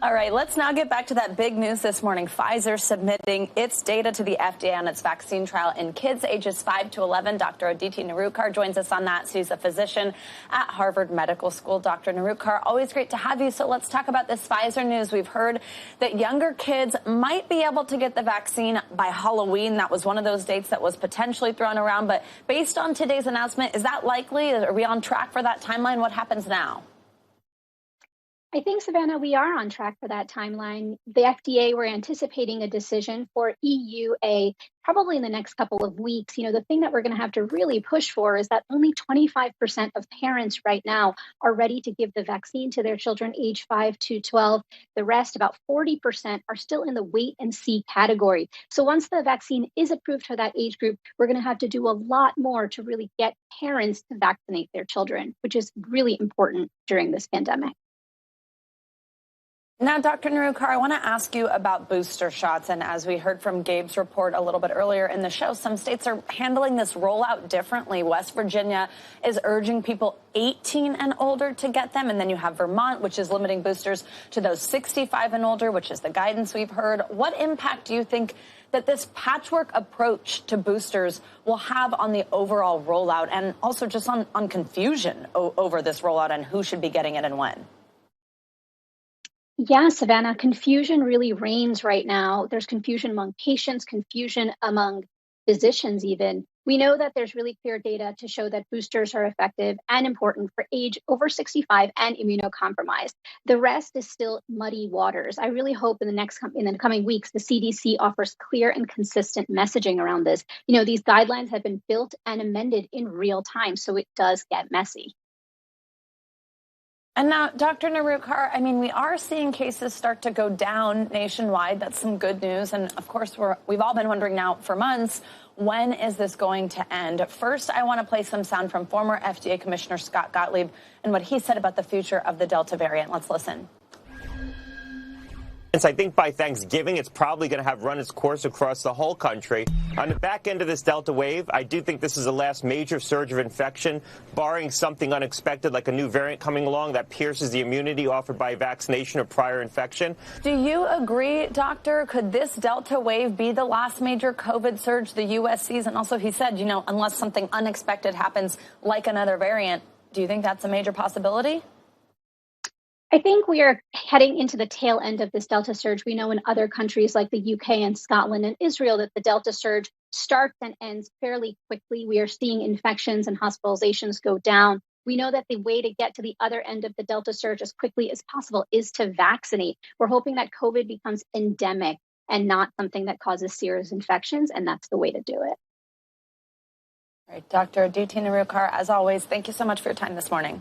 All right, let's now get back to that big news this morning. Pfizer submitting its data to the FDA on its vaccine trial in kids ages 5 to 11. Dr. Aditi Nerurkar joins us on that. She's a physician at Harvard Medical School. Dr. Nerurkar, always great to have you. So let's talk about this Pfizer news. We've heard that younger kids might be able to get the vaccine by Halloween. That was one of those dates that was potentially thrown around. But based on today's announcement, is that likely? Are we on track for that timeline? What happens now? I think, Savannah, we are on track for that timeline. The FDA, we're anticipating a decision for EUA probably in the next couple of weeks. The thing that we're going to have to really push for is that only 25% of parents right now are ready to give the vaccine to their children age 5 to 12. The rest, about 40%, are still in the wait and see category. So once the vaccine is approved for that age group, we're going to have to do a lot more to really get parents to vaccinate their children, which is really important during this pandemic. Now, Dr. Nerurkar, I want to ask you about booster shots. And as we heard from Gabe's report a little bit earlier in the show, some states are handling this rollout differently. West Virginia is urging people 18 and older to get them. And then you have Vermont, which is limiting boosters to those 65 and older, which is the guidance we've heard. What impact do you think that this patchwork approach to boosters will have on the overall rollout and also just on confusion over this rollout and who should be getting it and when? Yeah, Savannah, confusion really reigns right now. There's confusion among patients, confusion among physicians even. We know that there's really clear data to show that boosters are effective and important for age over 65 and immunocompromised. The rest is still muddy waters. I really hope in the coming weeks, the CDC offers clear and consistent messaging around this. These guidelines have been built and amended in real time, so it does get messy. And now, Dr. Nerurkar, we are seeing cases start to go down nationwide. That's some good news. And of course, we've all been wondering now for months, when is this going to end? First, I want to play some sound from former FDA Commissioner Scott Gottlieb and what he said about the future of the Delta variant. Let's listen. I think by Thanksgiving, it's probably going to have run its course across the whole country. On the back end of this Delta wave, I do think this is the last major surge of infection, barring something unexpected like a new variant coming along that pierces the immunity offered by vaccination or prior infection. Do you agree, Doctor? Could this Delta wave be the last major COVID surge the U.S. sees? And also, he said, unless something unexpected happens like another variant, do you think that's a major possibility? I think we are heading into the tail end of this Delta surge. We know in other countries like the UK and Scotland and Israel that the Delta surge starts and ends fairly quickly. We are seeing infections and hospitalizations go down. We know that the way to get to the other end of the Delta surge as quickly as possible is to vaccinate. We're hoping that COVID becomes endemic and not something that causes serious infections, and that's the way to do it. All right, Dr. Aditi Nerurkar, as always, thank you so much for your time this morning.